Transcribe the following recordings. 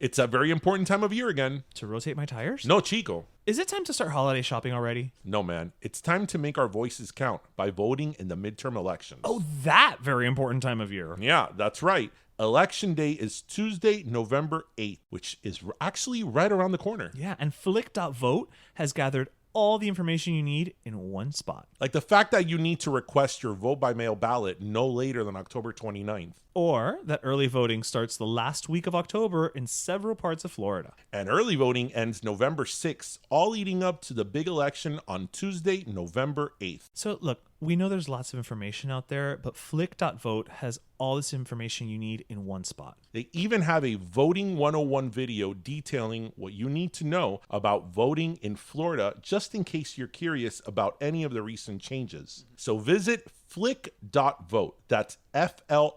It's a very important time of year again. To rotate my tires? No, Chico. Is it time to start holiday shopping already? No, man. It's time to make our voices count by voting in the midterm elections. Oh, that very important time of year. Yeah, that's right. Election day is Tuesday, November 8th, which is actually right around the corner. Yeah, and Flick.vote has gathered all the information you need in one spot. Like the fact that you need to request your vote by mail ballot no later than October 29th. Or that early voting starts the last week of October in several parts of Florida. And early voting ends November 6th, all leading up to the big election on Tuesday, November 8th. So look, we know there's lots of information out there, but Flick.vote has all this information you need in one spot. They even have a Voting 101 video detailing what you need to know about voting in Florida, just in case you're curious about any of the recent changes. So visit flick.vote, that's FLIC.vote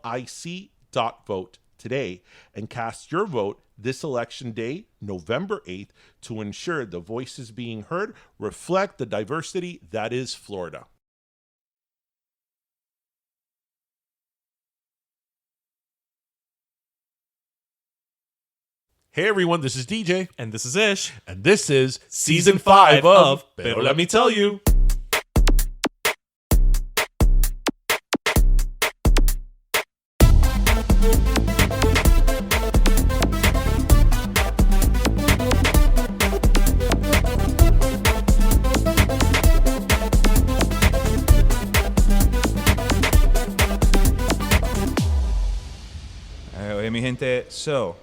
today, and cast your vote this election day, November 8th, to ensure the voices being heard reflect the diversity that is Florida. Hey everyone, this is DJ. And this is Ish. And this is Season 5 of Pero Let Me Tell You. Oye, mi gente, so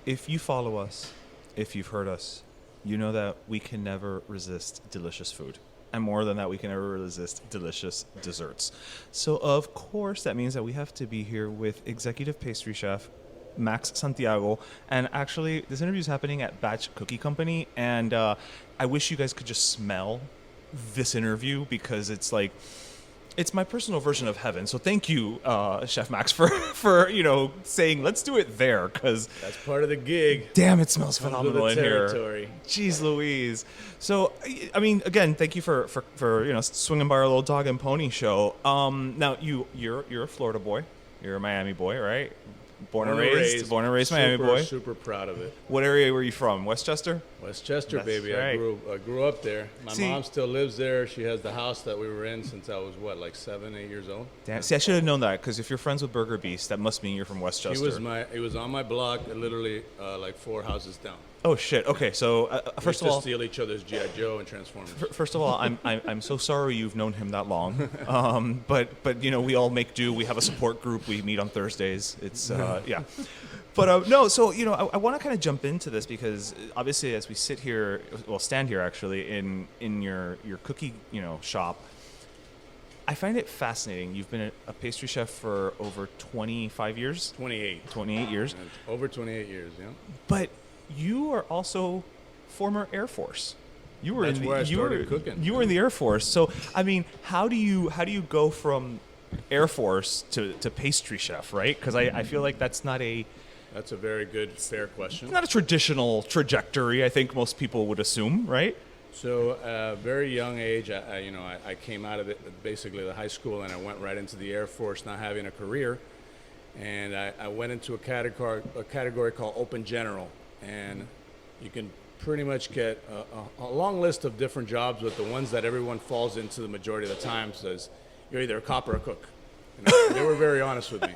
if you follow us, if you've heard us, you know that we can never resist delicious food. And more than that, we can never resist delicious desserts. So, of course, that means that we have to be here with executive pastry chef Max Santiago. And actually, this interview is happening at Batch Cookie Company. And I wish you guys could just smell this interview because it's like... It's my personal version of heaven. So thank you, Chef Max, for saying let's do it there, because that's part of the gig. Damn, it smells phenomenal in territory. Here. Jeez Louise. So, I mean, again, thank you for swinging by our little dog and pony show. Now you're a Florida boy. You're a Miami boy, right? Born and raised Miami boy. Super proud of it. What area were you from? Westchester? Westchester, That's baby. right. I grew up there. My mom still lives there. She has the house that we were in since I was, 7, 8 years old? Damn. See, I should have known that, because if you're friends with Burger Beast, that must mean you're from Westchester. It was on my block, literally like 4 houses down. Oh shit! Okay, so first of all, steal each other's GI Joe and Transformers. First of all, I'm so sorry you've known him that long. But we all make do. We have a support group. We meet on Thursdays. It's yeah. But no, so I want to kind of jump into this because obviously as we stand here actually in your cookie shop, I find it fascinating. You've been a pastry chef for over 25 years. 28 years. Over 28 years, yeah. But you are also former Air Force. You were That's where I started cooking. You were in the Air Force. So I mean, how do you go from Air Force to pastry chef, right? Because I feel like that's a very good, fair question. Not a traditional trajectory, I think most people would assume, right? So, very young age, I came out of basically the high school, and I went right into the Air Force, not having a career, and I went into a category called Open General, and you can pretty much get a long list of different jobs, but the ones that everyone falls into the majority of the time says you're either a cop or a cook. They were very honest with me.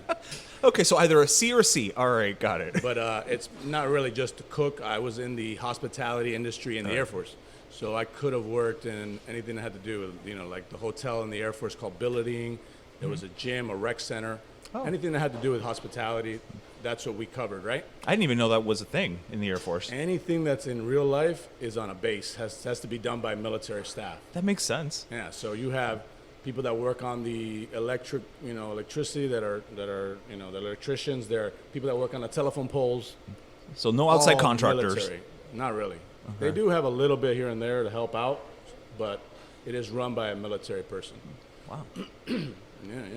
Okay, so either a C or a C. All right, got it. But it's not really just to cook. I was in the hospitality industry in the Air Force. So I could have worked in anything that had to do with, like the hotel in the Air Force called billeting. There was a gym, a rec center. Oh. Anything that had to do with hospitality, that's what we covered, right? I didn't even know that was a thing in the Air Force. Anything that's in real life is on a base, has to be done by military staff. That makes sense. Yeah, so you have people that work on the electricity that are the electricians. There are people that work on the telephone poles. So no outside contractors. Military. Not really. Okay. They do have a little bit here and there to help out, but it is run by a military person. Wow. Yeah.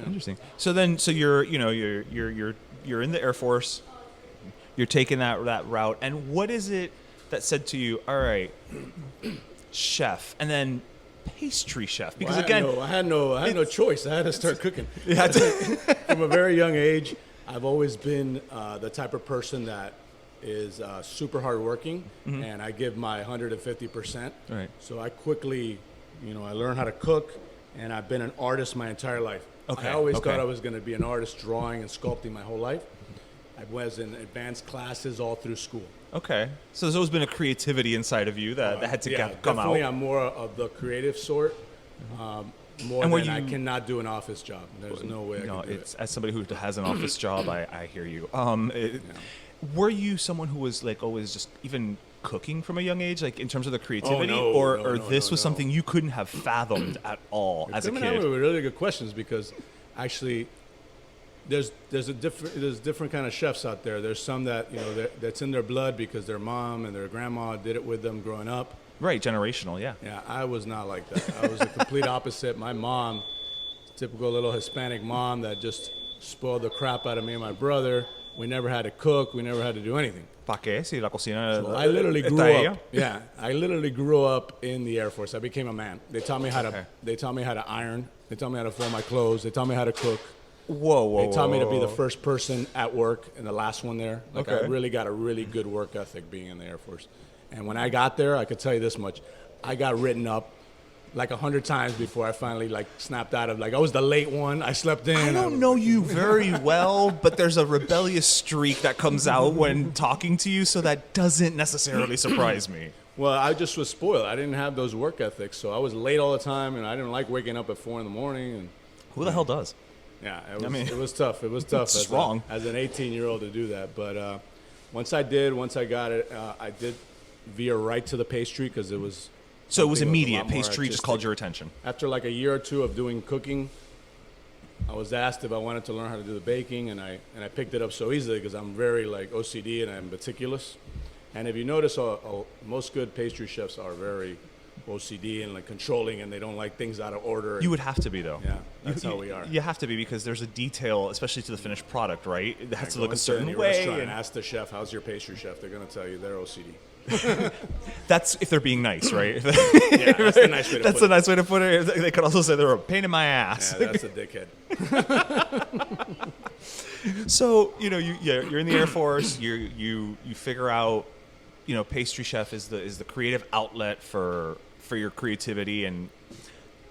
Interesting. So you're in the Air Force. You're taking that route, and what is it that said to you, all right, chef, and then pastry chef? Because I had no choice. I had to start cooking. From a very young age, I've always been the type of person that is super hardworking, and I give my 150%. Right. So I quickly, I learned how to cook, and I've been an artist my entire life. Okay, I always okay. thought I was going to be an artist, drawing and sculpting my whole life. I was in advanced classes all through school. Okay. So there's always been a creativity inside of you that had to come out. Definitely, I'm more of the creative sort. More And than I cannot do an office job. There's no way I can do it. As somebody who has an office job, I hear you. Were you someone who was like always just even cooking from a young age, like in terms of the creativity, or this was something you couldn't have fathomed at all as a kid? Those were really good questions, because actually, there's different kind of chefs out there. There's some that that's in their blood because their mom and their grandma did it with them growing up. Right, generational, yeah. Yeah, I was not like that. I was the complete opposite. My mom, typical little Hispanic mom that just spoiled the crap out of me and my brother. We never had to cook. We never had to do anything. ¿Para qué? Si la cocina So I literally grew está ella. up. Yeah, I literally grew up in the Air Force. I became a man. They taught me how to. They taught me how to iron. They taught me how to fold my clothes. They taught me how to cook. Whoa. They taught me to be the first person at work and the last one there. Like, Okay. I really got a really good work ethic being in the Air Force. And when I got there, I could tell you this much: I got written up like 100 times before I finally snapped out of, I was the late one. I slept in. I don't know you very well, but there's a rebellious streak that comes out when talking to you, so that doesn't necessarily surprise me. Well, I just was spoiled. I didn't have those work ethics, so I was late all the time, and I didn't like waking up at 4 in the morning. And Who the hell does? yeah, it was tough. It was tough It's wrong. as an 18-year-old to do that. But once I got it, I did veer right to the pastry because it was. So it was something immediate. a lot more Pastry just artistic. called your attention. After a year or two of doing cooking, I was asked if I wanted to learn how to do the baking, and I picked it up so easily because I'm very OCD and I'm meticulous. And if you notice, most good pastry chefs are very OCD and controlling, and they don't like things out of order. You would have to be, though. Yeah, that's how we are. You have to be, because there's a detail, especially to the finished product, right? It has to look Go a into certain any way. restaurant and- and ask the chef, "How's your pastry chef?" They're gonna tell you they're OCD. That's if they're being nice, right? Yeah, that's the nice way to That's put a nice way to put it. They could also say they're a pain in my ass. Yeah, that's a dickhead. So you're in the Air Force. You figure out, pastry chef is the creative outlet for your creativity, and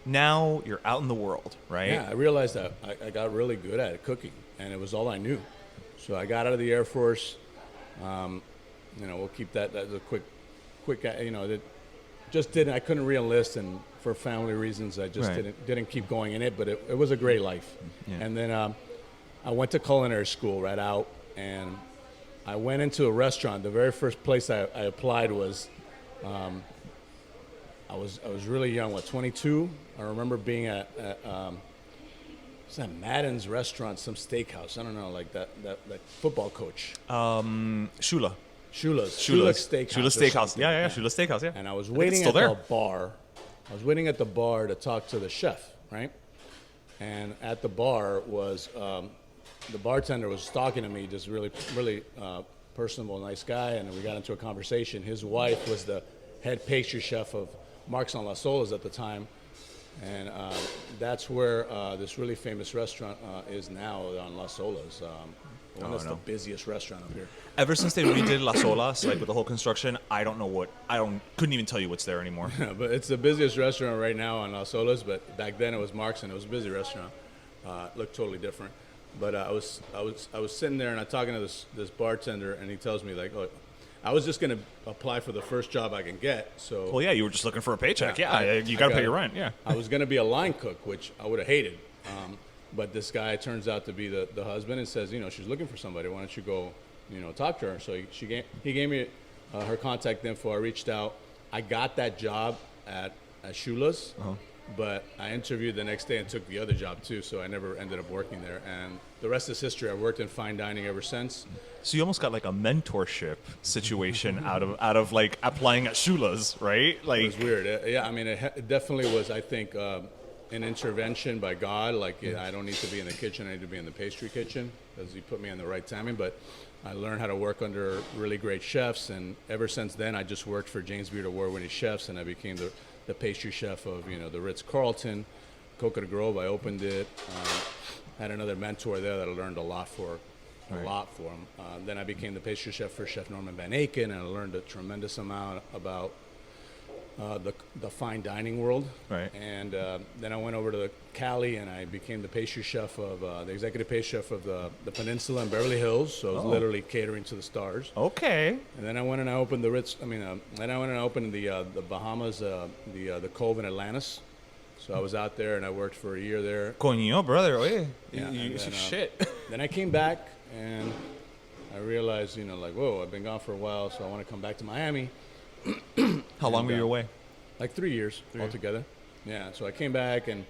now you're out in the world, right? Yeah, I realized that I got really good at it, cooking, and it was all I knew. So I got out of the Air Force. We'll keep that as a quick. That just didn't. I couldn't re-enlist, and for family reasons, I just Right. didn't keep going in it. But it was a great life. Yeah. And then I went to culinary school right out, and I went into a restaurant. The very first place I applied was. I was really young, 22. I remember being at what's that, Madden's restaurant, some steakhouse. I don't know, that football coach. Shula. Shula's Steakhouse. Shula or Steakhouse. something. Yeah. Shula Steakhouse. Yeah. And I was think it's waiting still at there. the bar. I was waiting at the bar to talk to the chef, right? And at the bar was the bartender was talking to me, just really, really personable, nice guy, and we got into a conversation. His wife was the head pastry chef of Mark's on Las Olas at the time, and that's where this really famous restaurant is now on Las Olas. That's the busiest restaurant up here. Ever since they redid Las Olas, with the whole construction, couldn't even tell you what's there anymore. But it's the busiest restaurant right now on Las Olas, but back then it was Mark's, and it was a busy restaurant. It looked totally different. But I was sitting there, and I'm talking to this bartender, and he tells me I was just gonna apply for the first job I can get. So Well, yeah, you were just looking for a paycheck. Yeah, Yeah, you got to pay your rent. Yeah. I was gonna be a line cook, which I would have hated. But this guy turns out to be the husband, and says, she's looking for somebody. Why don't you go, talk to her? So he gave me her contact info. I reached out. I got that job at Shula's, but I interviewed the next day and took the other job too. So I never ended up working there. And the rest is history. I've worked in fine dining ever since. So you almost got a mentorship situation out of applying at Shula's, right? It was weird. It definitely was, I think, an intervention by God. I don't need to be in the kitchen. I need to be in the pastry kitchen, because he put me in the right timing. But I learned how to work under really great chefs, and ever since then, I just worked for James Beard award-winning chefs, and I became the pastry chef of the Ritz-Carlton, Coconut Grove. I opened it. Had another mentor there that I learned a lot a lot for him. Then I became the pastry chef for Chef Norman Van Aken, and I learned a tremendous amount about the fine dining world. Right. And then I went over to Cali, and I became the pastry chef of the executive pastry chef of the Peninsula in Beverly Hills. So I was literally catering to the stars. Okay. And then I went and I opened the Ritz. Then I went and I opened the Bahamas, the Cove in Atlantis. So I was out there and I worked for a year there. Coño, brother. Oye. Yeah, and then, Shit. Then I came back and I realized, like, whoa, I've been gone for a while, so I want to come back to Miami. How long were you away? Like 3 years altogether. Yeah, so I came back and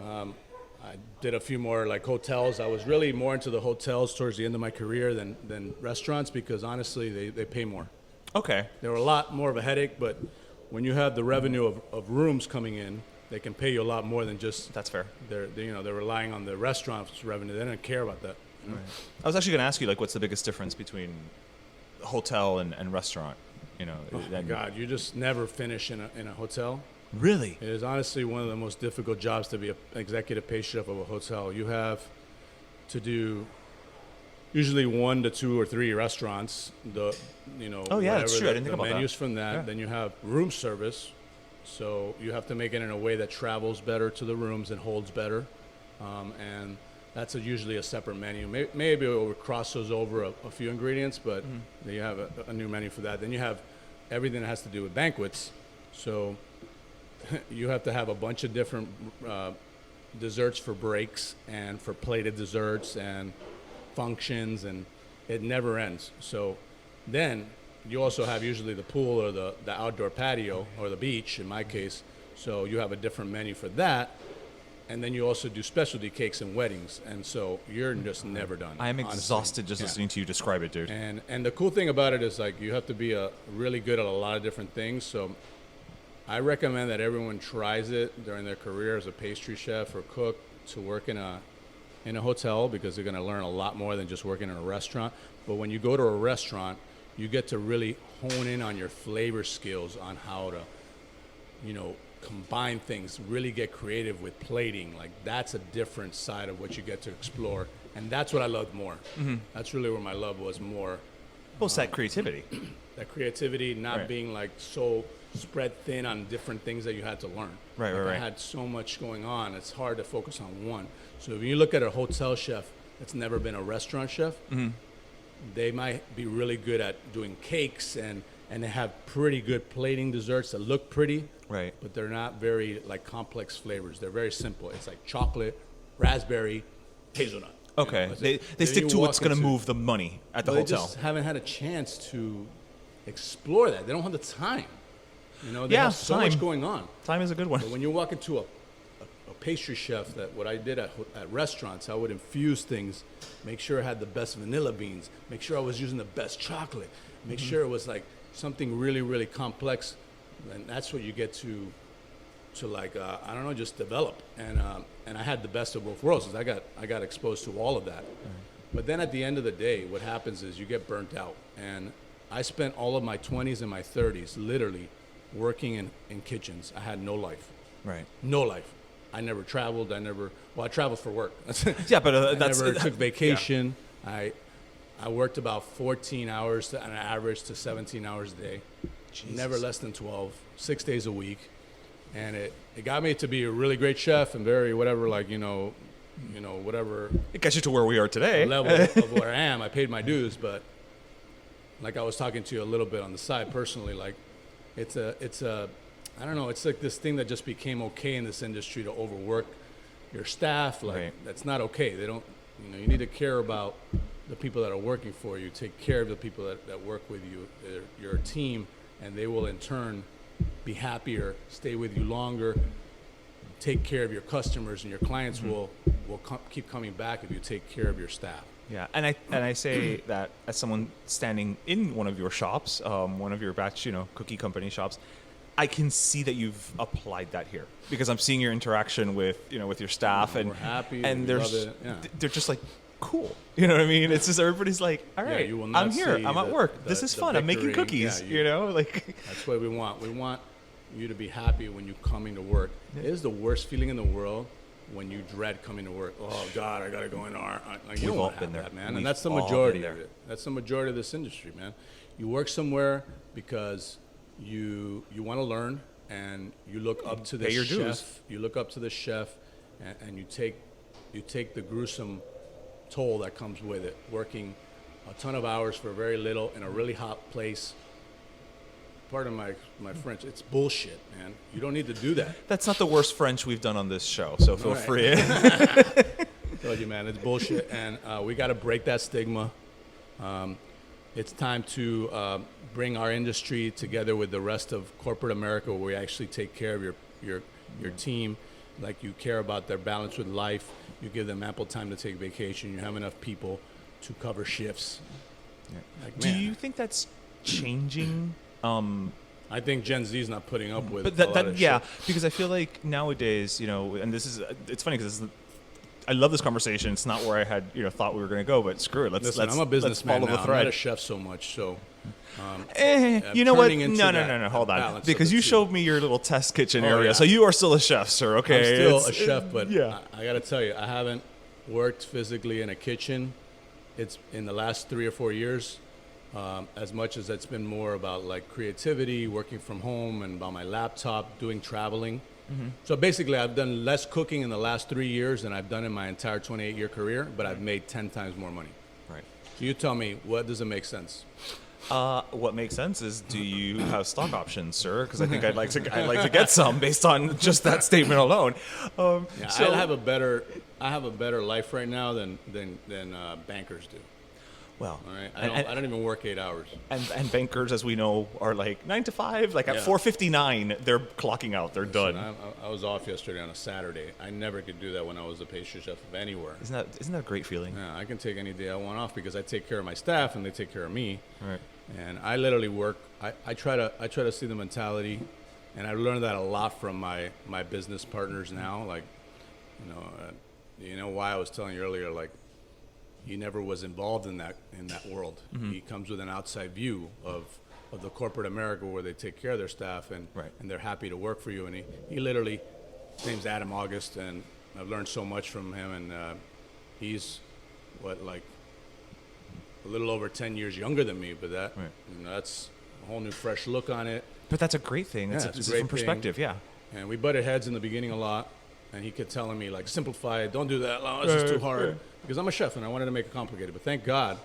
I did a few more like hotels. I was really more into the hotels towards the end of my career than restaurants because honestly, they pay more. Okay. They were a lot more of a headache, but when you have the revenue of rooms coming in, they can pay you a lot more than just. That's fair. They're relying on the restaurant's revenue. They don't care about that. Right. I was actually going to ask you, like, what's the biggest difference between hotel and restaurant? Oh my God, you just never finish in a hotel. Really? It is honestly one of the most difficult jobs to be an executive pastry chef of a hotel. You have to do usually 1 to 2 or 3 restaurants. Oh yeah, that's true. I didn't think about that. The menus from that. Yeah. Then you have room service, so you have to make it in a way that travels better to the rooms and holds better, and that's usually a separate menu. Maybe we'll cross those over a few ingredients, but then you have a new menu for that. Then you have everything that has to do with banquets. So you have to have a bunch of different desserts for breaks and for plated desserts and functions, and it never ends. So then you also have usually the pool or the outdoor patio or the beach in my case. So you have a different menu for that. And then you also do specialty cakes and weddings, and so you're just never done. I am honestly. exhausted just listening to you describe it, dude. And the cool thing about it is like you have to be really good at a lot of different things. So I recommend that everyone tries it during their career as a pastry chef or cook to work in a hotel because they're going to learn a lot more than just working in a restaurant. But when you go to a restaurant, you get to really hone in on your flavor skills on how to, combine things, really get creative with plating. Like that's a different side of what you get to explore, and that's what I loved more. Mm-hmm. That's really where my love was more. Well, it's that creativity. That creativity, not being like so spread thin on different things that you had to learn. Right. I had so much going on, it's hard to focus on one. So if you look at a hotel chef that's never been a restaurant chef, they might be really good at doing cakes and they have pretty good plating desserts that look pretty. Right. But they're not very like complex flavors. They're very simple. It's like chocolate, raspberry, hazelnut. Okay. They stick to what's going to move the money at the hotel. They just haven't had a chance to explore that. They don't have the time. They have so much going on. Time is a good one. But when you walk into a pastry chef, that what I did at restaurants, I would infuse things, make sure I had the best vanilla beans, make sure I was using the best chocolate, make sure it was like something really, really complex. And that's what you get to like I don't know, just develop. And I had the best of both worlds. I got exposed to all of that. But then at the end of the day, what happens is you get burnt out. And I spent all of my 20s and my 30s literally working in kitchens. I had no life. Right. No life. I never traveled. I traveled for work. Yeah, but I that's never took vacation. Yeah. I worked about 14 hours on average to 17 hours a day. Jesus. Never less than 12, 6 days a week. And it got me to be a really great chef and very whatever, like, whatever. It got you to where we are today. Level of where I am. I paid my dues, but like I was talking to you a little bit on the side personally, like it's a I don't know, it's like this thing that just became okay in this industry to overwork your staff. Like that's not okay. They don't, you need to care about the people that are working for you. Take care of the people that work with you. You're a team, and they will in turn be happier, stay with you longer, take care of your customers, and your clients will keep coming back if you take care of your staff. Yeah, and I say that as someone standing in one of your shops, one of your batch, cookie company shops, I can see that you've applied that here because I'm seeing your interaction with your staff, and we're happy, and we love it. Yeah. they're just like cool. You know what I mean? It's just everybody's like, all right, you will not I'm here, see I'm at work. This is fun. I'm making cookies. Like that's what we want. We want you to be happy when you're coming to work. It is the worst feeling in the world when you dread coming to work. Oh God, I gotta go in our. Like, you We've don't all wanna been have there. that, man. We've And that's the all majority been of there. it. That's the majority of this industry, man. You work somewhere because you want to learn, and you look up to the Pay your chef. dues. You look up to the chef, and you take the gruesome toll that comes with it. Working a ton of hours for very little in a really hot place. Pardon my French. It's bullshit, man. You don't need to do that. That's not the worst French we've done on this show, so feel Right. free. Told you, man. It's bullshit, and we got to break that stigma. It's time to bring our industry together with the rest of corporate America, where we actually take care of your team, like you care about their balance with life. You give them ample time to take vacation. You have enough people to cover shifts. Like, Do man, you think that's changing? I think Gen Z is not putting up with But a lot of yeah, shit. because I feel like nowadays, and this is, it's funny because I love this conversation. It's not where I had, thought we were going to go, but screw it. Listen, I'm a businessman follow now. the I'm thread. not a chef so much, so. You know what? turning into No, that hold on. balance of Because the you two. showed me your little test kitchen Oh, area, yeah. so you are still a chef, sir. Okay, I'm still It's- a chef, but yeah. I got to tell you, I haven't worked physically in a kitchen. It's in the last 3 or 4 years, as much as it's been more about like creativity, working from home, and about my laptop, doing traveling. So basically, I've done less cooking in the last 3 years than I've done in my entire 28-year career, but I've made 10 times more money. Right. So you tell me, what doesn't make sense? What makes sense is, do you have stock options, sir? Because I think I'd like to get some based on just that statement alone. Yeah, So- I have a better life right now than bankers do. Well, All right, and, I don't even work 8 hours. and bankers, as we know, are like 9 to 5. Like at Yeah. 4:59, they're clocking out. They're done. I was off yesterday on a Saturday. I never could do that when I was a pastry chef of anywhere. Isn't that a great feeling? Yeah, I can take any day I want off because I take care of my staff and they take care of me. Right. And I literally work. I try to see the mentality, and I learned that a lot from my business partners now. Like, why I was telling you earlier, like, he never was involved in that world. Mm-hmm. He comes with an outside view of the corporate America where they take care of their staff and Right. and they're happy to work for you. And he literally, his name's Adam August, and I've learned so much from him. And he's like a little over 10 years younger than me, but that Right. that's a whole new fresh look on it. But that's a great thing. Yeah, It's it's a a great different perspective. Yeah. And we butted heads in the beginning a lot, and he kept telling me, like, simplify it, don't do that, no, this is too hard. Because I'm a chef, and I wanted to make it complicated. But thank God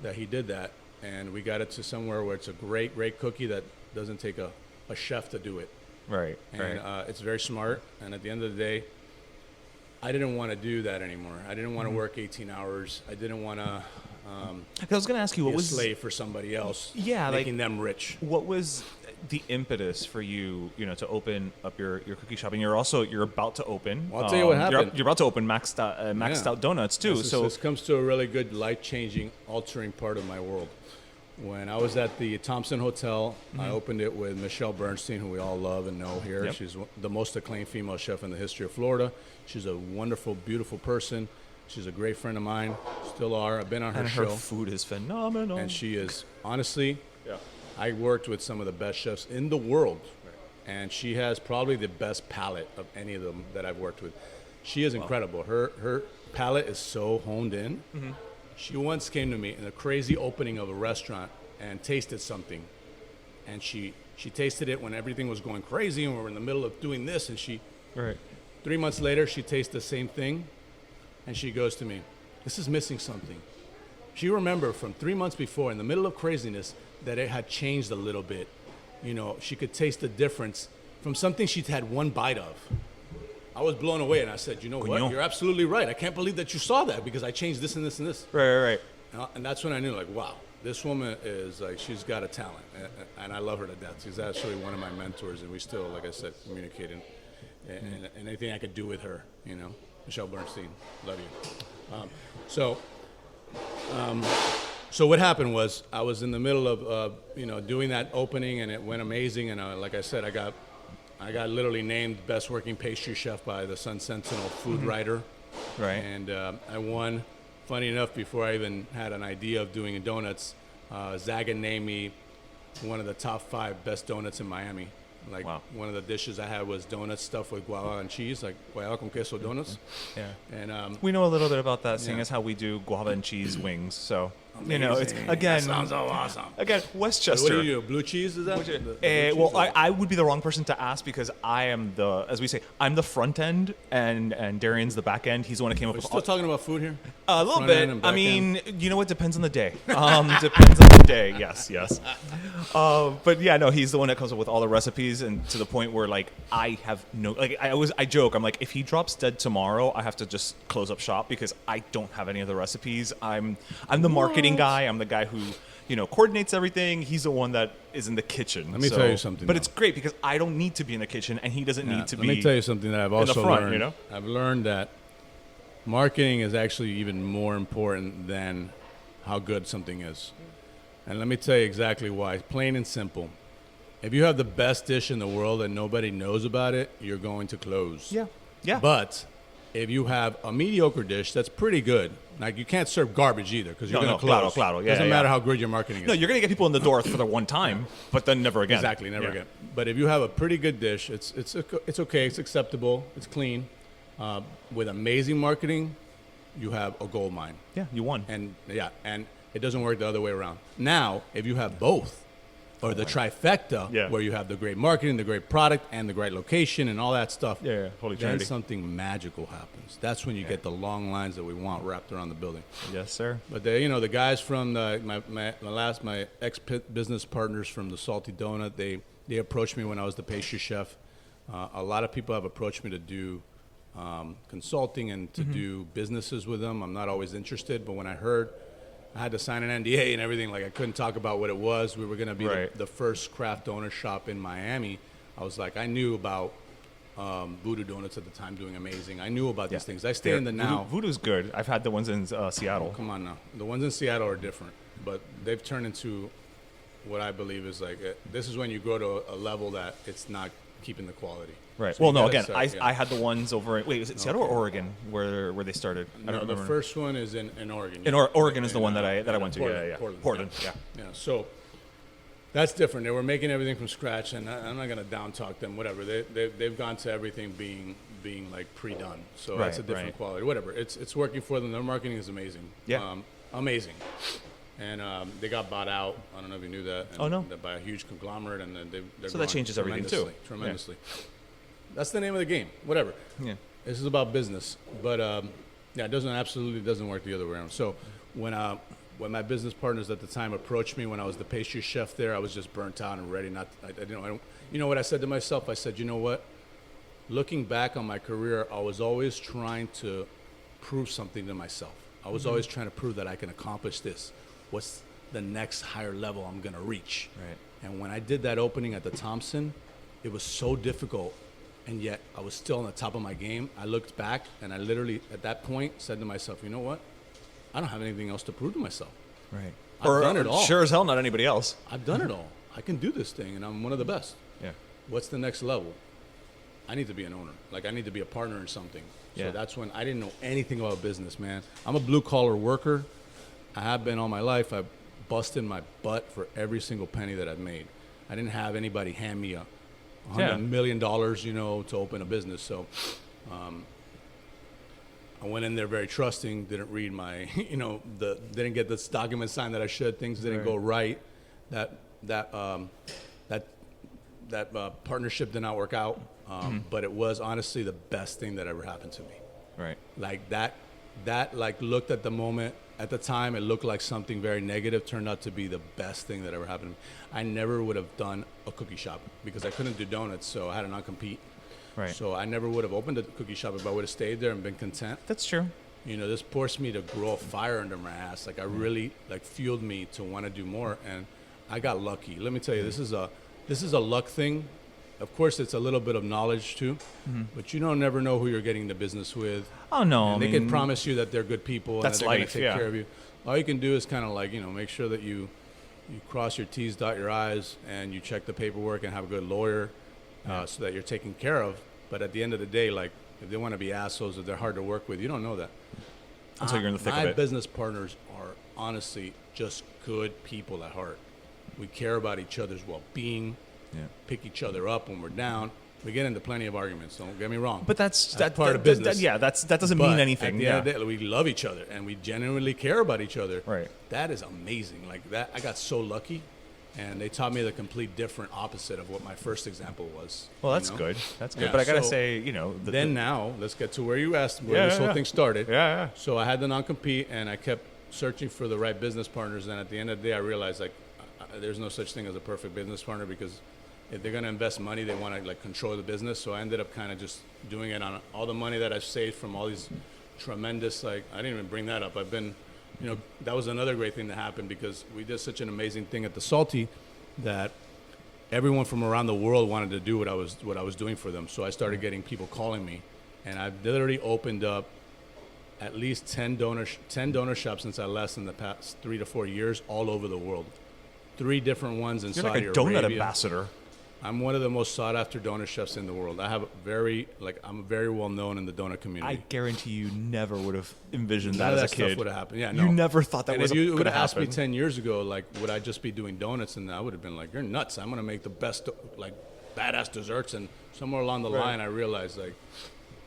that he did that, and we got it to somewhere where it's a great, great cookie that doesn't take a chef to do it. Right. And it's very smart, and at the end of the day, I didn't want to do that anymore. I didn't want to work 18 hours. I didn't want to I was going to ask you, be what a was slave for somebody else, Yeah, like- making them rich. what was the impetus for you, to open up your cookie shop? And you're about to open. Well, I'll tell you what happened. You're about to open Maxed Yeah. Out Donuts too. This comes to a really good life-changing, altering part of my world. When I was at the Thompson Hotel, I opened it with Michelle Bernstein, who we all love and know here. Yep. She's the most acclaimed female chef in the history of Florida. She's a wonderful, beautiful person. She's a great friend of mine, still are. I've been on her and show. her food is phenomenal. And she is, honestly, Yeah. I worked with some of the best chefs in the world, and she has probably the best palate of any of them that I've worked with. She is incredible. Her palate is so honed in. Mm-hmm. She once came to me in a crazy opening of a restaurant and tasted something, and she tasted it when everything was going crazy and we were in the middle of doing this, and Right. 3 months later, she tastes the same thing, and she goes to me, "This is missing something." She remembered from 3 months before, in the middle of craziness, that it had changed a little bit. She could taste the difference from something she'd had one bite of. I was blown away, and I said, "You know what? Coño. You're absolutely right. I can't believe that you saw that because I changed this and this and this." Right. And that's when I knew, like, wow, this woman is like, she's got a talent, and I love her to death. She's actually one of my mentors, and we still, like I said, communicate and anything I could do with her, Michelle Bernstein, love you. So what happened was I was in the middle of doing that opening, and it went amazing. And like I said, I got literally named best working pastry chef by the Sun Sentinel food writer. Right. And I won. Funny enough, before I even had an idea of doing donuts, Zagan named me one of the top 5 best donuts in Miami. Like Wow. one of the dishes I had was donuts stuffed with guava and cheese, like guava con queso donuts. Yeah. And We know a little bit about that, seeing Yeah. as how we do guava and cheese wings. So, you know, it's Amazing. again, That sounds so awesome. again, Westchester. What do you do? Blue cheese is that? The blue Well, cheese, or- I would be the wrong person to ask because I am the, as we say, I'm the front end and Darian's the back end. He's the one that came up We're with still talking about food here. a little front bit. end and I back mean, you know, it depends on the day. Depends on the day. Yes, yes. But yeah, no, he's the one that comes up with all the recipes, and to the point where like I have no, like I joke, I'm like, if he drops dead tomorrow, I have to just close up shop because I don't have any of the recipes. I'm the marketing guy. I'm the guy who, you know, coordinates everything. He's the one that is in the kitchen. Let me tell you something, But though. it's great because I don't need to be in the kitchen, and he doesn't need to be. Let me tell you something that I've the also front, learned. you know? I've learned that marketing is actually even more important than how good something is. And let me tell you exactly why. Plain and simple. If you have the best dish in the world and nobody knows about it, you're going to close. Yeah. Yeah. But if you have a mediocre dish that's pretty good, like you can't serve garbage either because you're No, going to no, close. claro. Yeah, Doesn't yeah. matter how good your marketing is. No, you're gonna get people in the door for the one time, but then never again. Exactly, never Yeah. again. But if you have a pretty good dish, it's okay, it's acceptable, it's clean. With amazing marketing, you have a gold mine. Yeah, you won. And it doesn't work the other way around. Now, if you have both, or the trifecta, Yeah. where you have the great marketing, the great product, and the great location, and all that stuff, Yeah, holy then trinity. something magical happens. That's when you get the long lines that we want wrapped around the building. Yes, sir. But the guys from my ex business partners from the Salty Donut, they approached me when I was the pastry chef. A lot of people have approached me to do consulting and to do businesses with them. I'm not always interested, but when I heard I had to sign an NDA and everything, like I couldn't talk about what it was. We were going to be Right. the first craft donut shop in Miami. I was like, I knew about Voodoo Donuts at the time doing amazing. I knew about these things. I stay in the now. Voodoo's good. I've had the ones in Seattle. Come on now. The ones in Seattle are different, but they've turned into what I believe is like this is when you go to a level that it's not keeping the quality. Right. So Well, you no. gotta Again, start, yeah. I had the ones over. Wait, is it Seattle or Oregon where they started? I No, don't the remember. first one is in Oregon. In Oregon is the one that I in went to. Portland, Yeah. Portland. Yeah. Yeah, so that's different. They were making everything from scratch, and I'm not gonna down talk them. Whatever. They've gone to everything being like pre-done. So that's a Right, different right. quality. Whatever. It's working for them. Their marketing is amazing. Yeah. Amazing. And they got bought out. I don't know if you knew that. And Oh, no. By a huge conglomerate, and then they're So that growing changes everything, too. Tremendously. That's the name of the game. Whatever. Yeah. This is about business, but it doesn't work the other way around. So when my business partners at the time approached me when I was the pastry chef there, I was just burnt out and ready not. You know what I said to myself? I said, you know what? Looking back on my career, I was always trying to prove something to myself. I was always trying to prove that I can accomplish this. What's the next higher level I'm gonna reach? Right. And when I did that opening at the Thompson, it was so difficult. And yet I was still on the top of my game. I looked back and I literally, at that point, said to myself, you know what? I don't have anything else to prove to myself. Right. I've done it all. Sure as hell, not anybody else. I've done it all. I can do this thing and I'm one of the best. Yeah. What's the next level? I need to be an owner. Like I need to be a partner in something. Yeah. So that's when I didn't know anything about business, man. I'm a blue collar worker. I have been all my life. I busted my butt for every single penny that I've made. I didn't have anybody hand me $100 million, to open a business. So I went in there very trusting, didn't read my, didn't get this document signed that I should. Things didn't go right. That partnership did not work out. But it was honestly the best thing that ever happened to me. Right. Like that looked at the moment, at the time, it looked like something very negative, turned out to be the best thing that ever happened to me. I never would have done a cookie shop because I couldn't do donuts, so I had to not compete. Right. So I never would have opened a cookie shop if I would have stayed there and been content. That's true. This forced me to grow a fire under my ass. Like I really fueled me to want to do more, and I got lucky. Let me tell you, this is a luck thing. Of course, it's a little bit of knowledge too, but you don't never know who you're getting into business with. Oh no, And they can promise you that they're good people and that That's they're going to life, take yeah. care of you. All you can do is kind of make sure that you cross your T's, dot your I's, and you check the paperwork and have a good lawyer so that you're taken care of. But at the end of the day, if they want to be assholes, if they're hard to work with, you don't know that. Until you're in the thick of My it. business partners are honestly just good people at heart. We care about each other's well-being. pick each other up when we're down. We get into plenty of arguments. Don't get me wrong. But that's part of business. That doesn't But mean anything. At the end of the day, we love each other and we genuinely care about each other. Right. That is amazing. Like that, I got so lucky, and they taught me the complete different opposite of what my first example was. Well, that's you know? good. That's good. Yeah, But I gotta so say, Now let's get to where you asked where this whole thing started. Yeah. So I had the non-compete, and I kept searching for the right business partners. And at the end of the day, I realized like there's no such thing as a perfect business partner, because if they're going to invest money, they want to like control the business. So I ended up kind of just doing it on all the money that I've saved from all these tremendous, like, I didn't even bring that up. I've been, that was another great thing that happened, because we did such an amazing thing at the Salty that everyone from around the world wanted to do what I was doing for them. So I started getting people calling me, and I've literally opened up at least 10 donor shops since I left in the past 3 to 4 years all over the world. 3 different ones in You're Saudi like a donut Arabia. ambassador. I'm one of the most sought after donut chefs in the world. I'm very well known in the donut community. I guarantee you never would have envisioned None that of as that a kid. stuff would have happened. Yeah, no. You never thought that And was if you going would to have asked me happen. 10 years ago, like, would I just be doing donuts? And I would have been like, you're nuts. I'm going to make the best, like, badass desserts. And somewhere along the line, I realized, like,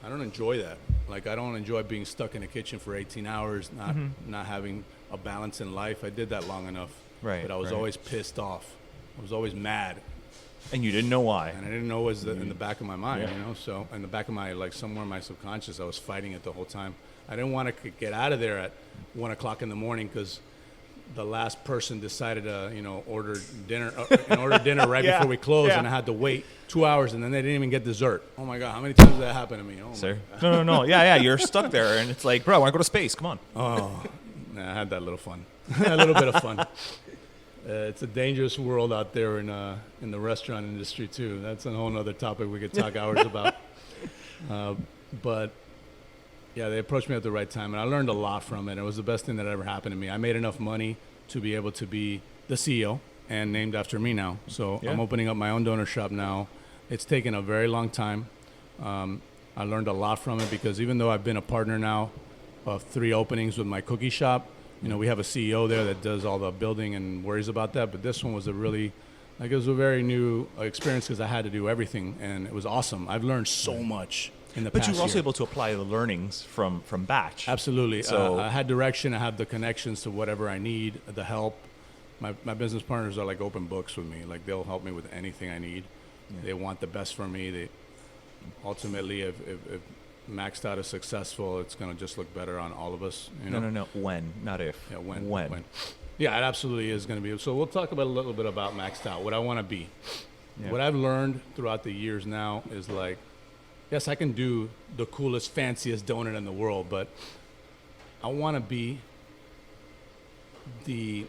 I don't enjoy that. Like, I don't enjoy being stuck in a kitchen for 18 hours, not having a balance in life. I did that long enough. Right, But I was right. always pissed off. I was always mad. And you didn't know why. And I didn't know it was in the back of my mind, So in the back of my, like, somewhere in my subconscious, I was fighting it the whole time. I didn't want to get out of there at 1 o'clock in the morning because the last person decided to, order dinner right before we closed, and I had to wait 2 hours, and then they didn't even get dessert. Oh my God, how many times did that happen to me? Oh Sir? my God. No. Yeah, you're stuck there, and it's like, bro, I want to go to space. Come on. Oh, nah, I had that little fun, a little bit of fun. It's a dangerous world out there in the restaurant industry too. That's a whole other topic we could talk hours about. But yeah, they approached me at the right time, and I learned a lot from it. It was the best thing that ever happened to me. I made enough money to be able to be the CEO, and named after me now. So I'm opening up my own donor shop now. It's taken a very long time. I learned a lot from it, because even though I've been a partner now of 3 openings with my cookie shop, we have a CEO there that does all the building and worries about that. But this one was it was a very new experience, because I had to do everything, and it was awesome. I've learned so much in the past But you were also year. able to apply the learnings from Batch. Absolutely. So- I had direction. I have the connections to whatever I need, the help. My business partners are like open books with me. Like, they'll help me with anything I need. They want the best for me. They ultimately, if Maxed Out is successful, it's going to just look better on all of us. No. When, not if. Yeah, when. When. Yeah, it absolutely is going to be. So we'll talk about a little bit about Maxed Out, what I want to be. Yeah. What I've learned throughout the years now is, like, yes, I can do the coolest, fanciest donut in the world, but I want to be the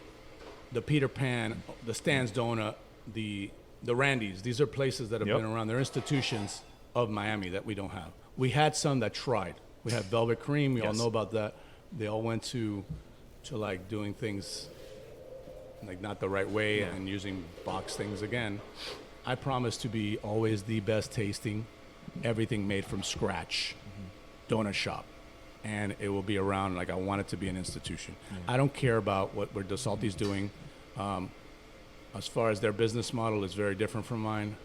Peter Pan, the Stan's Donut, the Randy's. These are places that have been around. They're institutions of Miami that we don't have. We had some that tried. We had Velvet Cream. We all know about that. They all went to like doing things like not the right way and using box things again. I promise to be always the best tasting, everything made from scratch donut shop. And it will be around, like, I want it to be an institution. I don't care about what the Salty's doing. As far as their business model is very different from mine.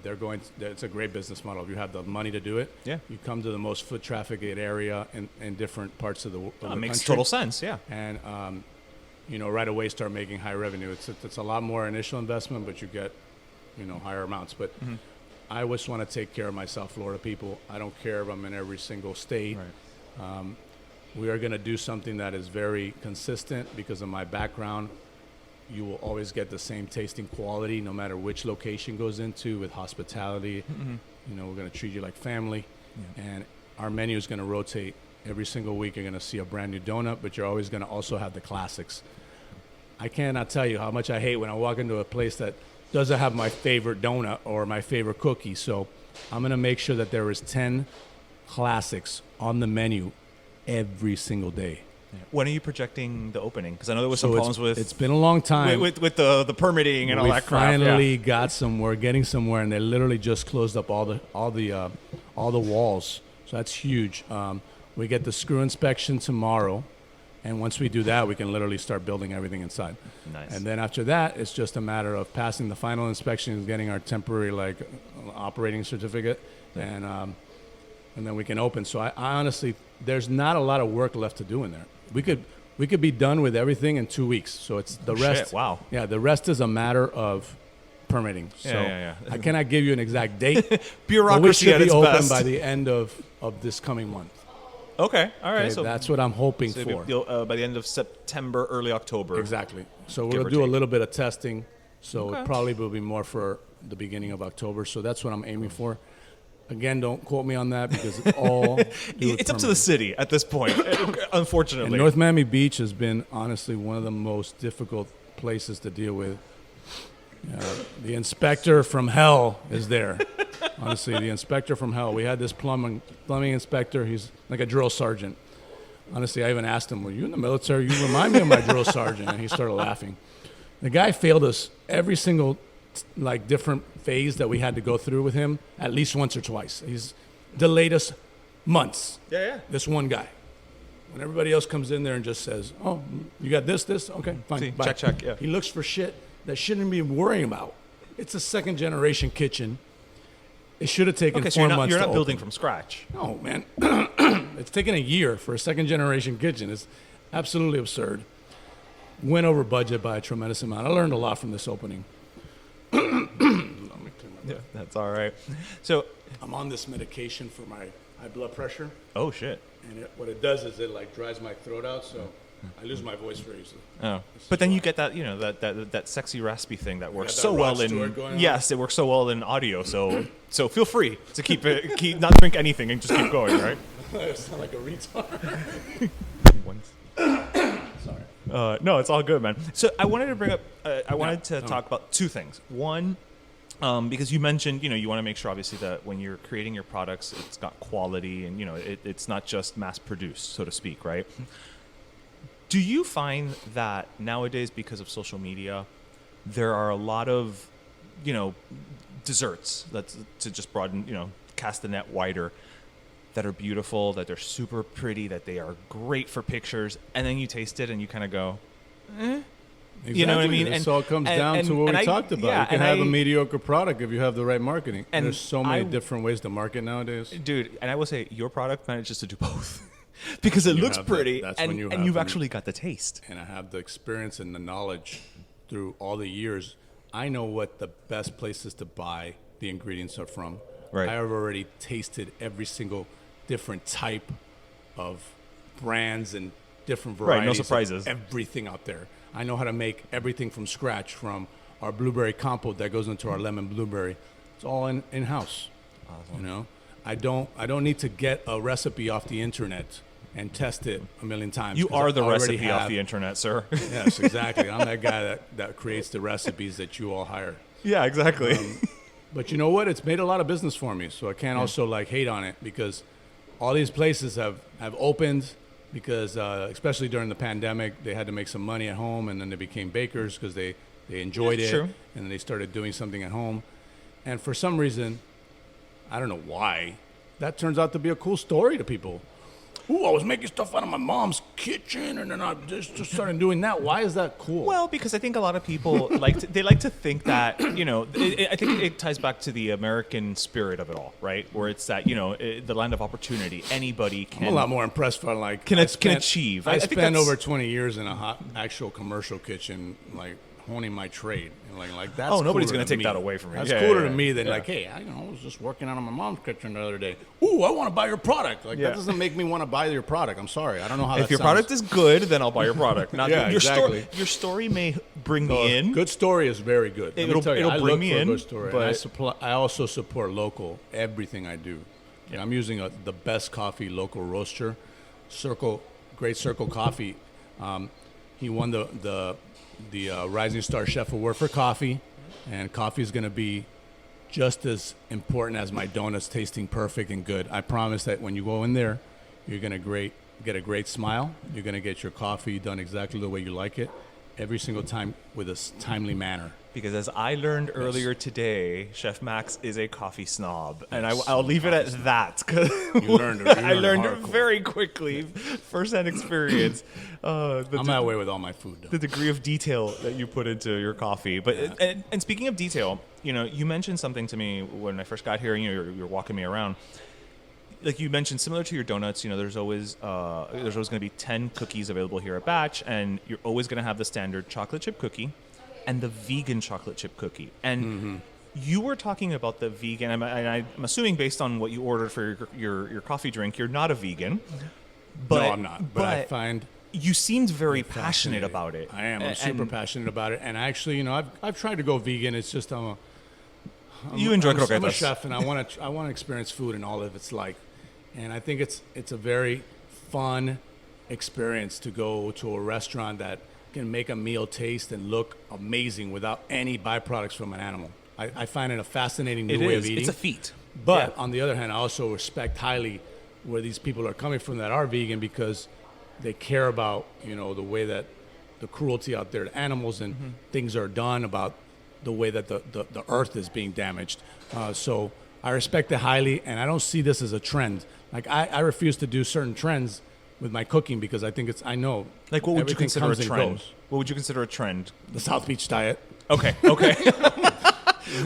It's a great business model. If you have the money to do it, you come to the most foot trafficked area in different parts of the country. It makes total sense, yeah. And, right away start making high revenue. It's a lot more initial investment, but you get, higher amounts. But I just want to take care of myself, Florida people. I don't care if I'm in every single state. Right. We are going to do something that is very consistent because of my background. You will always get the same tasting quality no matter which location goes into with hospitality. We're going to treat you like family. And our menu is going to rotate. Every single week you're going to see a brand new donut, but you're always going to also have the classics. I cannot tell you how much I hate when I walk into a place that doesn't have my favorite donut or my favorite cookie. So I'm going to make sure that there is 10 classics on the menu every single day. When are you projecting the opening? Because I know there was some problems with It's been a long time. with the permitting and all that crap. Finally got somewhere, getting somewhere, and they literally just closed up all the walls. So that's huge. We get the screw inspection tomorrow, And once we do that, we can literally start building everything inside. Nice. And then after that, it's just a matter of passing the final inspections, getting our temporary operating certificate, and then we can open. So I honestly, there's not a lot of work left to do in there. We could be done with everything in 2 weeks. So it's the rest. Shit, wow. Yeah, the rest is a matter of permitting. So Yeah. I cannot give you an exact date. Bureaucracy but we should at be its open best. by the end of this coming month. Okay, all right. Okay, So that's what I'm hoping so for. you'll, by the end of September, early October. Exactly. So Give we'll or do a take. little bit of testing. So Okay. it probably will be more for the beginning of October. So that's what I'm aiming for. Again, don't quote me on that because it's all It's up to the city at this point, unfortunately. And North Miami Beach has been honestly one of the most difficult places to deal with. The inspector from hell is there. Honestly, the inspector from hell. We had this plumbing inspector. He's like a drill sergeant. Honestly, I even asked him, "Were you in the military? You remind me of my drill sergeant." And he started laughing. The guy failed us every single different phase that we had to go through with him at least once or twice. He's delayed us months. Yeah. This one guy. When everybody else comes in there and just says, "Oh, you got this, okay, fine, See, bye." check, yeah. He looks for shit that shouldn't be worrying about. It's a second generation kitchen. It should have taken Okay, so 4 months. you're to not building open. from scratch. No, man. It's taken a year for a second generation kitchen. It's absolutely absurd. Went over budget by a tremendous amount. I learned a lot from this opening. Yeah, that's all right. So, I'm on this medication for my high blood pressure, oh shit. and what it does is it dries my throat out, so I lose my voice very easily. Oh, but then you get that that sexy raspy thing that works that so Rod well Stewart going on? yes, it works so well in audio. So feel free to keep not drink anything and just keep going, right? I sound like a retard. Sorry. No, it's all good, man. So I wanted to bring up. I wanted to talk about two things. One, because you mentioned, you want to make sure, obviously, that when you're creating your products, it's got quality, and it's not just mass produced, so to speak, right? Do you find that nowadays, because of social media, there are a lot of, desserts, to just broaden, cast the net wider, that are beautiful, that they're super pretty, that they are great for pictures, and then you taste it and you kind of go, eh? Exactly. You know what I mean? This And- all comes down and- to what and we I- talked about. yeah, You can and have a I- mediocre product if you have the right marketing. And There's so many I- different ways to market nowadays. Dude, and I will say, your product manages to do both. Because it You looks have that- pretty, that's and, when you and have you've them. actually got the taste. And I have the experience and the knowledge through all the years. I know what the best places to buy the ingredients are from. Right. I have already tasted every single different type of brands and different Right, no varieties. of surprises. Everything out there. I know how to make everything from scratch, from our blueberry compote that goes into our lemon blueberry. It's all in-house. Awesome. I don't need to get a recipe off the internet and test it a million times. You 'cause are I the already recipe off have- the internet, sir. Yes, exactly. I'm that guy that creates the recipes that you all hire. Yeah, exactly. But you know what? It's made a lot of business for me, so I can't also hate on it, because all these places have opened because especially during the pandemic, they had to make some money at home, and then they became bakers because they enjoyed it, True. and then they started doing something at home. And for some reason, I don't know why, that turns out to be a cool story to people. Ooh, I was making stuff out of my mom's kitchen, and then I just started doing that. Why is that cool? Well, because I think a lot of people like to think that, I think it ties back to the American spirit of it all, right? Where it's that, the land of opportunity. Anybody can. I'm a lot more impressed by Can achieve. I I think spent that's- over 20 years in a actual commercial kitchen, honing my trade. And that's Oh, nobody's cooler gonna to take me. that away from you. That's Yeah, cooler yeah, to me than yeah. hey, I was just working out of my mom's kitchen the other day. Ooh, I want to buy your product. Yeah. That doesn't make me want to buy your product. I'm sorry. I don't know how If that your sounds. product is good, then I'll buy your product. Not Yeah, your exactly. story. Your story may bring me in. Good story is very good. Let me It'll- tell you, it'll I bring look me for a in, good story. And but- I also support local. Everything I do. Yeah, I'm using the best coffee local roaster, Great Circle Coffee. He won the Rising Star Chef Award for coffee, and coffee is going to be just as important as my donuts tasting perfect and good. I promise that when you go in there, you're going to get a great smile. You're going to get your coffee done exactly the way you like it, every single time with a timely manner. Because as I learned earlier today, Chef Max is a coffee snob, and I'll leave it at that. I learned it very quickly, first-hand experience. I'm that way with all my food, though. The degree of detail that you put into your coffee. But and speaking of detail, you mentioned something to me when I first got here. You're walking me around. Like you mentioned, similar to your donuts, there's always going to be 10 cookies available here at Batch, and you're always going to have the standard chocolate chip cookie and the vegan chocolate chip cookie. And you were talking about the vegan, and I'm assuming based on what you ordered for your coffee drink, you're not a vegan. But, no, I'm not. But I find you seemed very passionate about it. I am. I'm super passionate about it. And actually, I've tried to go vegan. It's just I'm a chef, and I want to experience food in all of its life. And I think it's a very fun experience to go to a restaurant that can make a meal taste and look amazing without any byproducts from an animal. I find it a fascinating new way of eating. It's a feat. But on the other hand, I also respect highly where these people are coming from that are vegan, because they care about, the way that the cruelty out there to animals and things are done, about the way that the earth is being damaged. So I respect it highly, and I don't see this as a trend. Like I refuse to do certain trends with my cooking, because I think I know. Like, what would you consider a comes and trend? goes. What would you consider a trend? The South Beach diet. Okay.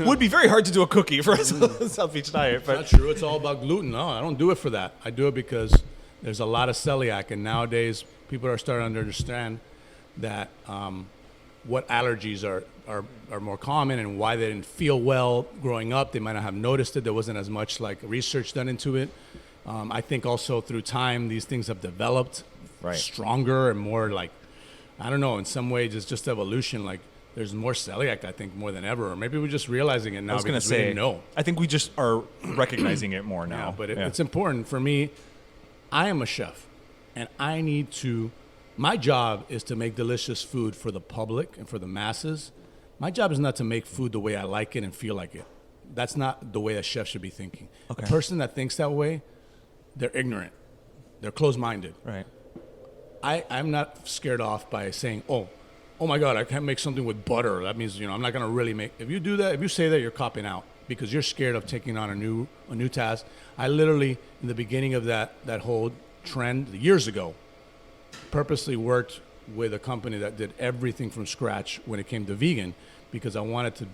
Would be very hard to do a cookie for a South Beach diet. But Not true. It's all about gluten. No, I don't do it for that. I do it because there's a lot of celiac, and nowadays people are starting to understand that what allergies are more common and why they didn't feel well growing up. They might not have noticed it. There wasn't as much research done into it. I think also through time these things have developed stronger and more I don't know, in some ways it's just evolution. There's more celiac, I think, more than ever. Or maybe we're just realizing it now because we didn't know. I think we just are recognizing it more now. Yeah, but it's important for me. I am a chef, and my job is to make delicious food for the public and for the masses. My job is not to make food the way I like it and feel like it. That's not the way a chef should be thinking. Okay. A person that thinks that way, they're ignorant. They're closed-minded. Right. I'm not scared off by saying, oh my God, I can't make something with butter. That means, I'm not going to really make. If you do that, if you say that, you're copping out because you're scared of taking on a new task. I literally, in the beginning of that whole trend years ago, purposely worked with a company that did everything from scratch when it came to vegan, because I wanted to,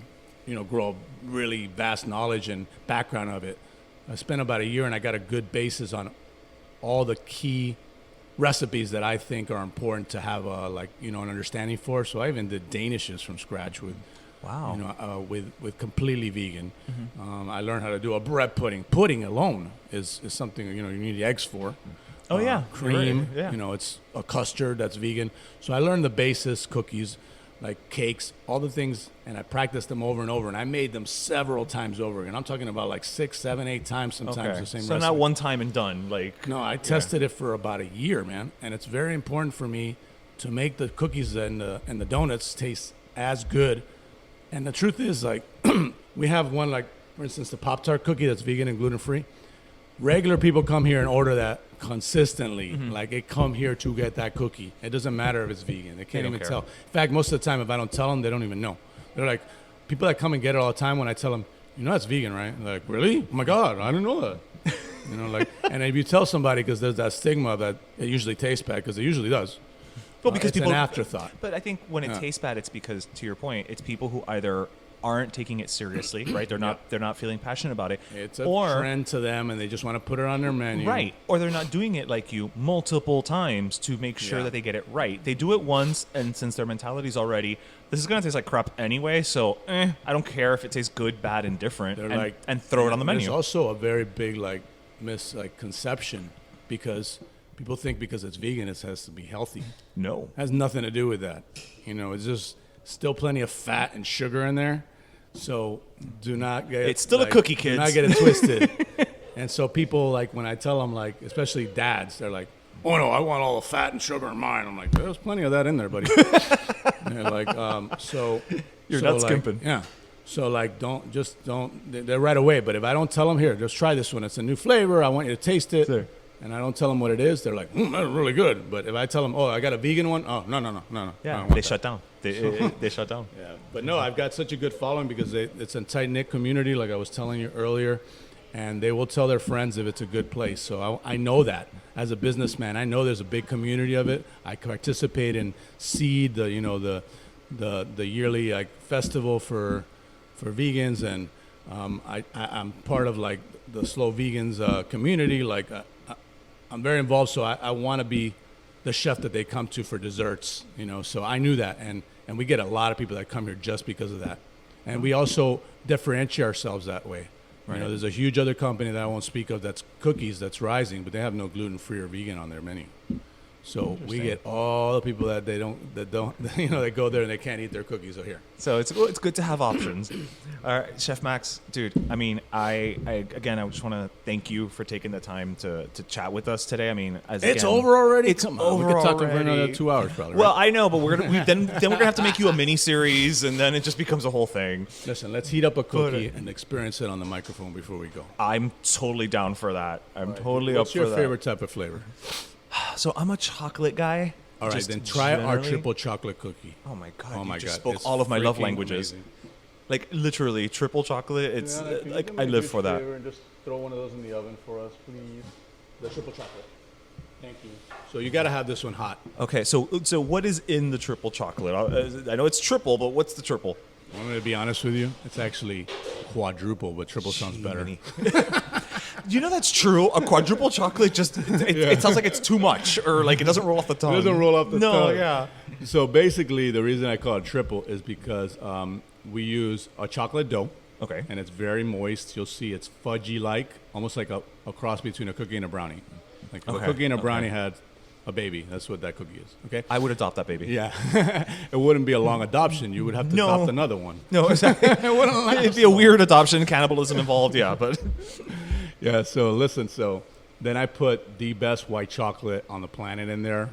grow a really vast knowledge and background of it. I spent about a year, and I got a good basis on all the key recipes that I think are important to have an understanding for. So I even did Danishes from scratch with completely vegan. Mm-hmm. I learned how to do a bread pudding. Pudding alone is something you need the eggs for. Oh yeah, cream. Right. Yeah. It's a custard that's vegan. So I learned the basis, cookies, like cakes, all the things, and I practiced them over and over. And I made them several times over again. I'm talking about 6, 7, 8 times sometimes the same So recipe. not one time and done. No, I tested it for about a year, man. And it's very important for me to make the cookies and the donuts taste as good. And the truth is, we have one, for instance, the Pop-Tart cookie that's vegan and gluten-free. Regular people come here and order that consistently. Mm-hmm. They come here to get that cookie. It doesn't matter if it's vegan. They can't even tell. In fact, most of the time, if I don't tell them, they don't even know. They're like, people that come and get it all the time, when I tell them, that's vegan, right? They're like, really? Oh my God, I didn't know that. And if you tell somebody, because there's that stigma that it usually tastes bad, because it usually does. Well, because it's people, an afterthought. But I think when it tastes bad, it's because, to your point, it's people who either aren't taking it seriously, right? They're not feeling passionate about it. It's a trend to them, and they just want to put it on their menu. Right. Or they're not doing it like you multiple times to make sure that they get it right. They do it once, and since their mentality's already, this is going to taste like crap anyway, so I don't care if it tastes good, bad, and different, and throw it on the menu. There's also a very big misconception, because people think because it's vegan, it has to be healthy. No. It has nothing to do with that. It's just still plenty of fat and sugar in there. So do not get it's still a cookie, kids. Do not get it twisted. And so people, when I tell them, especially dads, they're like, oh no, I want all the fat and sugar in mine. I'm like, there's plenty of that in there, buddy. And they're like, you're not skimping. Yeah. So don't, they're right away. But if I don't tell them, here, just try this one. It's a new flavor. I want you to taste it. Sure. And I don't tell them what it is, they're like, that's really good. But if I tell them, I got a vegan one, oh, no. Yeah, they shut down. they shut down. Yeah, but no, I've got such a good following because it's a tight-knit community, like I was telling you earlier, and they will tell their friends if it's a good place. So I know that as a businessman, I know there's a big community of it. I participate in Seed, the yearly like festival for vegans, and I'm part of like the Slow Vegans community. Like I'm very involved, so I want to be the chef that they come to for desserts, so I knew that, and we get a lot of people that come here just because of that, and we also differentiate ourselves that way. Right. There's a huge other company that I won't speak of that's cookies that's rising, but they have no gluten-free or vegan on their menu. So we get all the people that they go there and they can't eat their cookies over here. So it's good to have options. All right, Chef Max, dude. I mean, I just want to thank you for taking the time to chat with us today. I mean, it's over already. It's Come over on, we could talk already. for another 2 hours probably. Well, right? I know, but we're gonna have to make you a mini series, and then it just becomes a whole thing. Listen, let's heat up a cookie and experience it on the microphone before we go. I'm totally down for that. I'm totally What's up for your that. favorite type of flavor? So I'm a chocolate guy. All right, just then try our generally. triple chocolate cookie. Oh my god! Oh my you just God, spoke it's all of my love freaking languages. amazing. Like literally triple chocolate. It's like I live for that. And just throw one of those in the oven for us, please. The triple chocolate. Thank you. So you got to have this one hot. Okay, so what is in the triple chocolate? I know it's triple, but what's the triple? I'm going to be honest with you. It's actually quadruple, but triple sounds better. Do you know that's true? A quadruple chocolate it sounds like it's too much, or like it doesn't roll off the tongue. It doesn't roll off the tongue. No, yeah. So basically, the reason I call it triple is because we use a chocolate dough. Okay. And it's very moist. You'll see it's fudgy-like, almost like a cross between a cookie and a brownie. Like if a cookie and a brownie had a baby, that's what that cookie is. Okay. I would adopt that baby. Yeah. It wouldn't be a long adoption. You would have to adopt another one. No, exactly. It'd be a weird adoption, cannibalism involved. Yeah, but Yeah. So listen. So then I put the best white chocolate on the planet in there.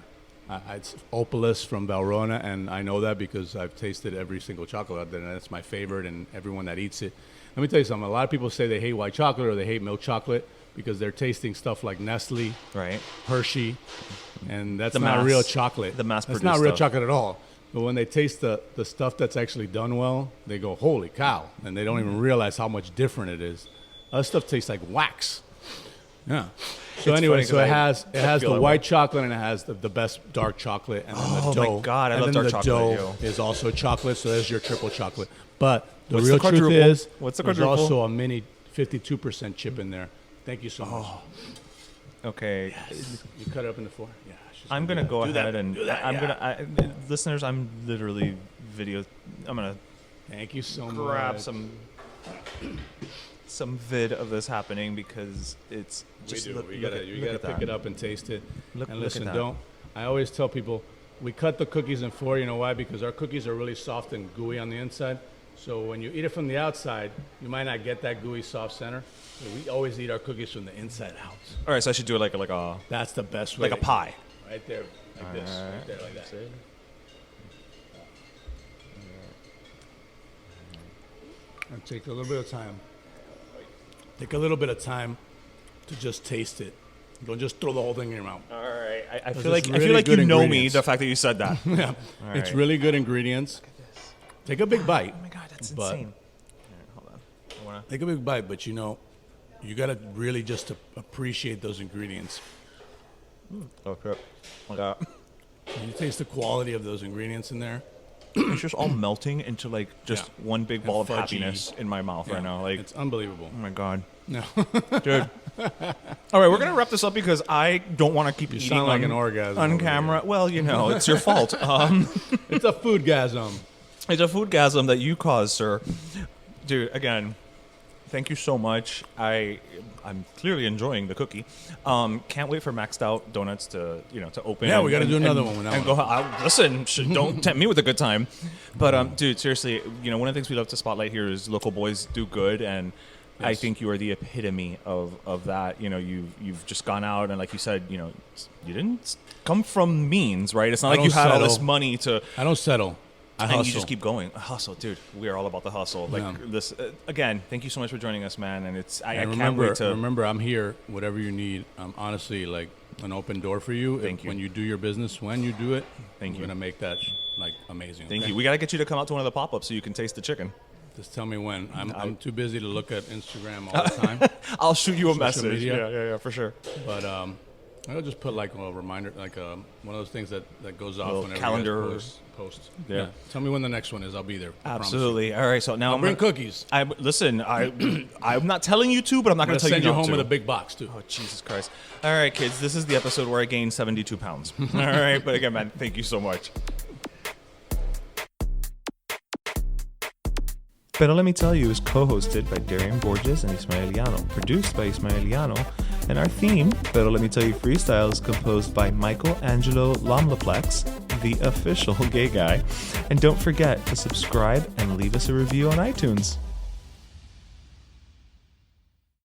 It's Opalus from Valrhona, and I know that because I've tasted every single chocolate out there, and that's my favorite, and everyone that eats it. Let me tell you something. A lot of people say they hate white chocolate or they hate milk chocolate because they're tasting stuff like Nestle, right, Hershey, and that's not real chocolate. That's not real chocolate at all. But when they taste the stuff that's actually done well, they go, holy cow, and they don't even realize how much different it is. Other stuff tastes like wax. Yeah. So It's anyway, funny so 'cause it has the white chocolate and it has the best dark chocolate, and then the dough. Oh my God, I love dark chocolate. The dough is also chocolate, so there's your triple chocolate. But the What's real the quadruple? truth is, What's the there's quadruple? also a mini 52% chip in there. Thank you so much. okay. Yes. You cut it up into four. Yeah. I'm gonna go ahead and I'm yeah. gonna listeners. I'm literally I'm gonna Thank you so much. grab some vid of this happening because it's just You gotta pick it up and taste it. Look And at listen, that. I always tell people, we cut the cookies in four. You know why? Because our cookies are really soft and gooey on the inside. So when you eat it from the outside, you might not get that gooey, soft center. So we always eat our cookies from the inside out. All right, so I should do it like a That's the best way. like a pie. Right there, like this. All Right there, like that. And take a little bit of time. Take a little bit of time to just taste it. Don't just throw the whole thing in your mouth. All right, I Those feel are like really you good know me. ingredients. The fact that you said that. Yeah, All it's right. really good ingredients. Take a big bite. Oh my God, that's But- insane. All right, hold on. I wanna. Take a big bite, but you gotta really just to appreciate those ingredients. Okay. Okay. You taste the quality of those ingredients in there. It's just all melting into like just Yeah. one big ball of fudgy. happiness in my mouth right now. Like, It's unbelievable. oh my God, No, dude. All right, we're gonna wrap this up because I don't want to keep you eating sound like on, an orgasm on over camera. Well, it's your fault. it's a foodgasm. It's a foodgasm that you caused, sir. Dude, again, thank you so much. I'm clearly enjoying the cookie. Can't wait for Maxed Out Donuts to open. Yeah, we gotta do another one with that and one. go. Listen, don't tempt me with a good time. But dude, seriously, one of the things we love to spotlight here is local boys do good, and I Yes. think you are the epitome of that. You've just gone out and, like you said, you didn't come from means, right? It's not like don't you had all this settle. money to. I don't settle. I And hustle. you just keep going. Hustle, dude. We are all about the hustle. Like Yeah. this again. Thank you so much for joining us, man. And I And can't wait to. remember, I'm here. Whatever you need. Honestly, like an open door for you. Thank you. When you do your business, when you do it, Thank you. We're gonna make that like amazing. Thank okay? you. We got to get you to come out to one of the pop-ups so you can taste the chicken. Just tell me when. I'm too busy to look at Instagram all the time. I'll shoot you a Social message. media. Yeah, for sure. But I'll just put like a reminder, like one of those things that goes off Little whenever calendar. you guys post. Yeah. Tell me when the next one is. I'll be there. I promise you. Absolutely. All right. So now I'll I'm bring gonna, cookies. I'm not telling you to, but I'm not I'm going gonna to tell send you you not home to. with a big box too. Oh, Jesus Christ. All right, kids. This is the episode where I gained 72 pounds. All right. But again, man, thank you so much. Pero Let Me Tell You is co-hosted by Darian Borges and Ismaeliano, produced by Ismaeliano, and our theme, Pero Let Me Tell You Freestyle, is composed by Michael Angelo Lomlaplex, the official gay guy. And don't forget to subscribe and leave us a review on iTunes.